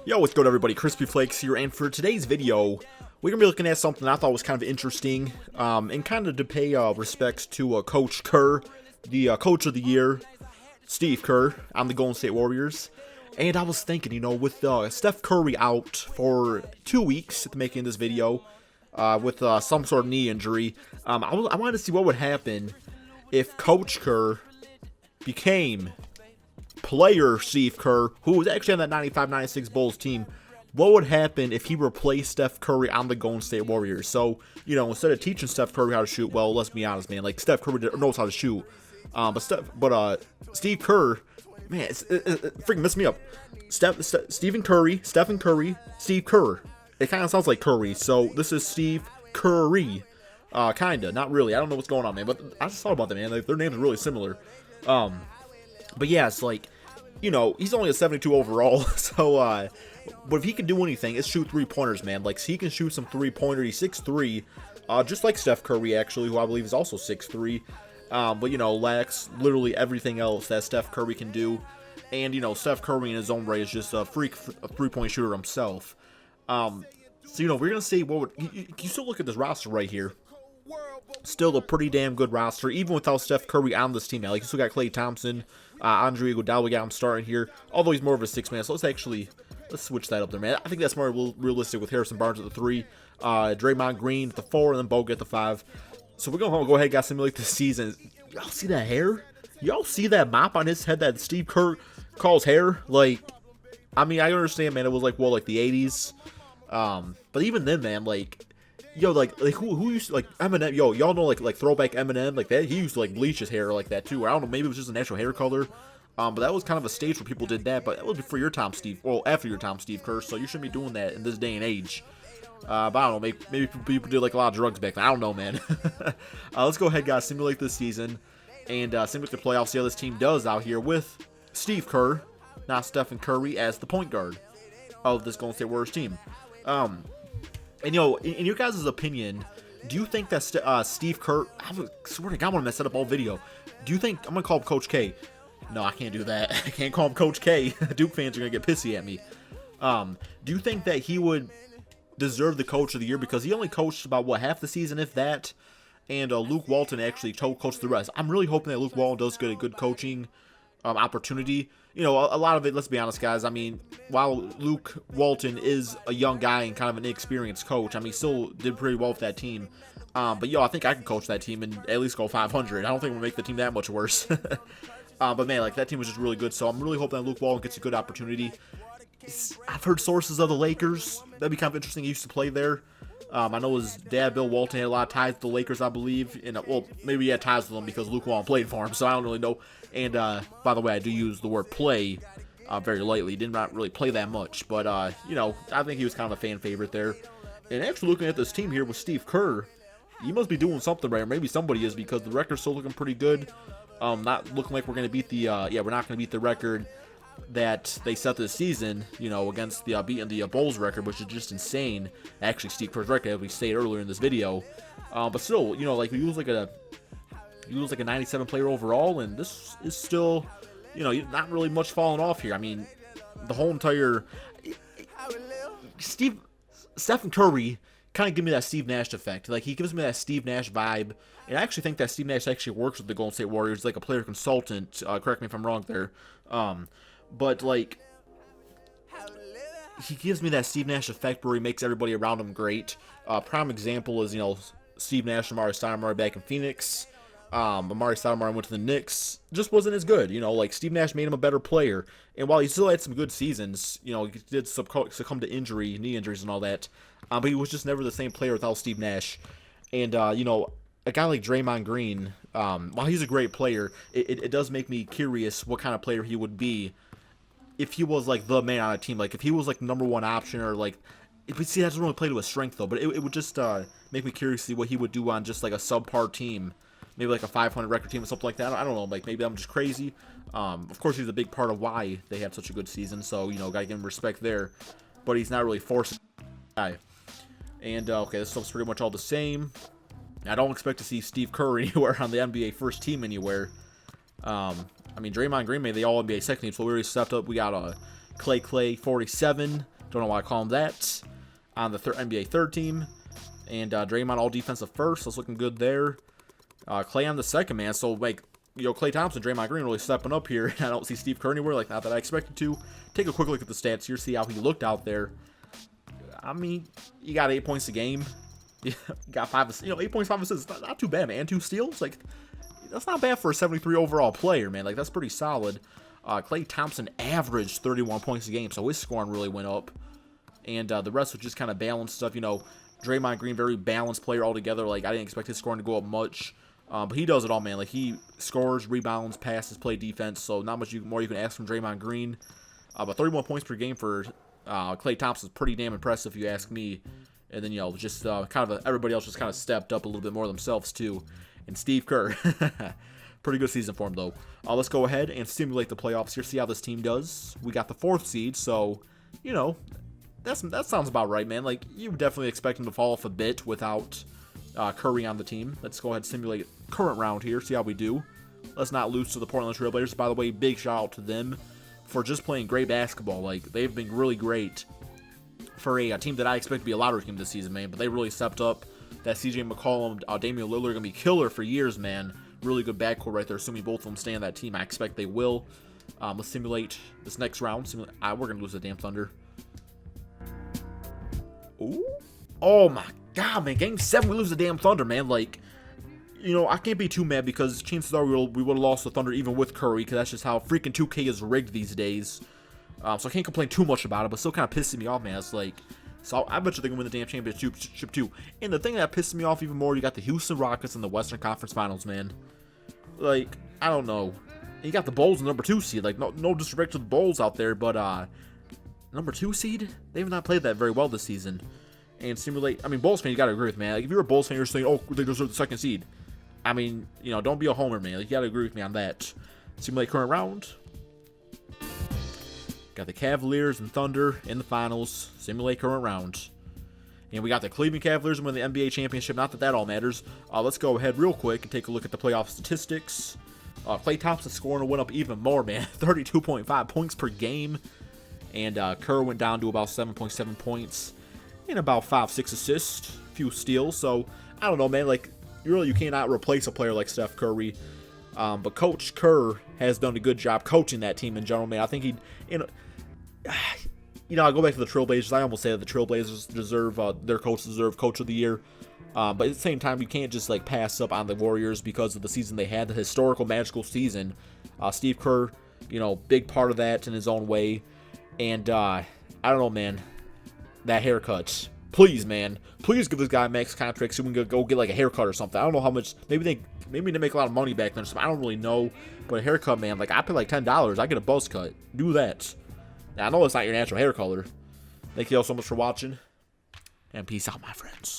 Yo, what's good everybody, Crispy Flakes here, and for today's video, we're going to be looking at something I thought was kind of interesting, and kind of to pay respects to Coach Kerr, the Coach of the Year, Steve Kerr, on the Golden State Warriors. And I was thinking, you know, with Steph Curry out for 2 weeks at the making of this video, with some sort of knee injury, I wanted to see what would happen if Coach Kerr became player Steve Kerr, who was actually on that 95-96 Bulls team. What would happen if he replaced Steph Curry on the Golden State Warriors? So, you know, instead of teaching Steph Curry how to shoot, well, let's be honest, man, like, Steph Curry knows how to shoot. But Steve Kerr, man, it freaking messed me up. Stephen Curry, Steve Kerr. It kind of sounds like Curry, so this is Steve Curry. Kinda, not really. I don't know what's going on, man, but I just thought about that, man. Like, their names are really similar. But yeah, it's like, you know, he's only a 72 overall, so, but if he can do anything, it's shoot three-pointers, man. Like, he can shoot some three-pointers. He's 6'3", just like Steph Curry, actually, who I believe is also 6'3", but, you know, lacks literally everything else that Steph Curry can do. And, you know, Steph Curry in his own right is just a three-point shooter himself. So, you know, we're going to see what would... You still look at this roster right here. Still a pretty damn good roster, even without Steph Curry on this team now. Like, you still got Klay Thompson, Andre Iguodala, we got him starting here. Although he's more of a six-man, so let's switch that up there, man. I think that's more realistic with Harrison Barnes at the 3, Draymond Green at the 4, and then Bogut at the 5. So we're going to go ahead and guys simulate this season. Y'all see that hair? Y'all see that mop on his head that Steve Kerr calls hair? Like, I mean, I understand, man, it was like, well, like the 80s. But even then, man, like, yo, like who used to, like, Eminem, yo, y'all know, like throwback Eminem, like that, he used to, like, bleach his hair like that, too. I don't know, maybe it was just a natural hair color, but that was kind of a stage where people did that, but that was before your time, Steve, well, after your time, Steve Kerr, so you shouldn't be doing that in this day and age. But I don't know, maybe people did, like, a lot of drugs back then, I don't know, man. Let's go ahead, guys, simulate this season, and simulate the playoffs, see how this team does out here with Steve Kerr, not Stephen Curry, as the point guard of this Golden State Warriors team. And, you know, in your guys' opinion, do you think that Steve Kerr, I swear to God, I'm going to mess that up all video. Do you think, I'm going to call him Coach K. No, I can't do that. I can't call him Coach K. Duke fans are going to get pissy at me. Do you think that he would deserve the Coach of the Year? Because he only coached about, what, half the season, if that? And Luke Walton actually coached the rest. I'm really hoping that Luke Walton does get a good coaching opportunity. You know, a lot of it, let's be honest, guys, I mean, while Luke Walton is a young guy and kind of an inexperienced coach, I mean, he still did pretty well with that team. But, yo, I think I can coach that team and at least go 500. I don't think we'll make the team that much worse. But, man, like, that team was just really good, so I'm really hoping that Luke Walton gets a good opportunity. I've heard sources of the Lakers. That'd be kind of interesting. He used to play there. I know his dad, Bill Walton, had a lot of ties with the Lakers, I believe. And, well, maybe he had ties with them because Luke Walton played for him, so I don't really know. And, by the way, I do use the word play very lightly. Did not really play that much. But, you know, I think he was kind of a fan favorite there. And actually looking at this team here with Steve Kerr, he must be doing something right. Or maybe somebody is, because the record's still looking pretty good. Not looking like we're going to beat the, yeah, we're not going to beat the record that they set this season, you know, against the beating the Bulls record, which is just insane. Actually, Steve Kerr's record, as we stated earlier in this video. But still, you know, like, we use like a 97 player overall, and this is still, you know, not really much falling off here. I mean, the whole entire Stephen Curry kind of give me that Steve Nash effect. Like, he gives me that Steve Nash vibe, and I actually think that Steve Nash actually works with the Golden State Warriors, like a player consultant. Correct me if I'm wrong there. But, like, he gives me that Steve Nash effect where he makes everybody around him great. Prime example is, you know, Steve Nash and Amar'e Stoudemire back in Phoenix. Amar'e Stoudemire went to the Knicks, just wasn't as good. You know, like, Steve Nash made him a better player. And while he still had some good seasons, you know, he did succumb to injury, knee injuries and all that. But he was just never the same player without Steve Nash. And, you know, a guy like Draymond Green, while he's a great player, it does make me curious what kind of player he would be if he was, like, the man on a team. Like, if he was, like, the number one option, or, like, see, that doesn't really play to his strength, though. But it would just make me curious to see what he would do on just, like, a subpar team. Maybe, like, a 500 record team or something like that. I don't know. Like, maybe I'm just crazy. Of course, he's a big part of why they had such a good season. So, you know, gotta give him respect there. But he's not really forced guy. And, okay, this stuff's pretty much all the same. I don't expect to see Steve Kerr anywhere on the NBA first team anywhere. I mean, Draymond Green made the All-NBA second team, so we already stepped up. We got Clay 47, Don't know why I call him that. On the NBA third team. And Draymond all defensive first. That's looking good there. Clay on the second, man. So, like, Klay Thompson, Draymond Green really stepping up here. I don't see Steve Kerr anywhere, like, not that I expected to. Take a quick look at the stats here, see how he looked out there. I mean, you got 8 points a game. You got 8 points, 5 assists. Not too bad, man. 2 steals, like, that's not bad for a 73 overall player, man. Like, that's pretty solid. Klay Thompson averaged 31 points a game, so his scoring really went up. And the rest was just kind of balanced stuff. Draymond Green, very balanced player altogether. Like, I didn't expect his scoring to go up much. But he does it all, man. Like, he scores, rebounds, passes, play defense. So not much more you can ask from Draymond Green. But 31 points per game for Klay Thompson is pretty damn impressive, if you ask me. And then, just kind of everybody else just kind of stepped up a little bit more themselves, too. And Steve Kerr. Pretty good season for him, though. Let's go ahead and simulate the playoffs here, see how this team does. We got the 4th seed, so, that sounds about right, man. Like, you definitely expect him to fall off a bit without Curry on the team. Let's go ahead and simulate current round here, see how we do. Let's not lose to the Portland Trail Blazers. By the way, big shout out to them for just playing great basketball. Like, they've been really great for a team that I expect to be a lottery team this season, man. But they really stepped up. That CJ McCollum, Damian Lillard are going to be killer for years, man. Really good backcourt right there. Assuming both of them stay on that team, I expect they will. Let's simulate this next round. We're going to lose the damn Thunder. Ooh. Oh, my God, man. Game 7, we lose the damn Thunder, man. Like, I can't be too mad because chances are we would have lost the Thunder even with Curry, because that's just how freaking 2K is rigged these days. So I can't complain too much about it, but still kind of pissing me off, man. It's like, so I bet you they can win the damn championship too. And the thing that pisses me off even more, you got the Houston Rockets in the Western Conference Finals, man. Like, I don't know. You got the Bulls in number 2 seed. Like, no disrespect to the Bulls out there, but number 2 seed, they've not played that very well this season. And simulate, I mean, Bulls fan, you gotta agree with me, man. Like, if you're a Bulls fan, you're saying, oh, they deserve the 2nd seed. I mean, don't be a homer, man. Like, you gotta agree with me on that. Simulate current round. Got the Cavaliers and Thunder in the finals. Simulate current round. And we got the Cleveland Cavaliers winning the NBA championship. Not that all matters. Let's go ahead real quick and take a look at the playoff statistics. Klay Thompson scoring went up even more, man. 32.5 points per game. And Kerr went down to about 7.7 points. And about 5-6 assists. A few steals. So, I don't know, man. Like, you cannot replace a player like Steph Curry. But Coach Kerr has done a good job coaching that team in general, man. I think I'll go back to the Trailblazers. I almost say that the Trailblazers deserve, their coach deserve Coach of the Year. But at the same time, you can't just, like, pass up on the Warriors because of the season they had, the historical, magical season. Steve Kerr, big part of that in his own way. And, I don't know, man. That haircut. Please, man. Please give this guy a max contract so we can go get, like, a haircut or something. I don't know how much. Maybe they make a lot of money back then or something. I don't really know. But a haircut, man, like, I pay, like, $10. I get a buzz cut. Do that. Now, I know it's not your natural hair color. Thank you all so much for watching. And peace out, my friends.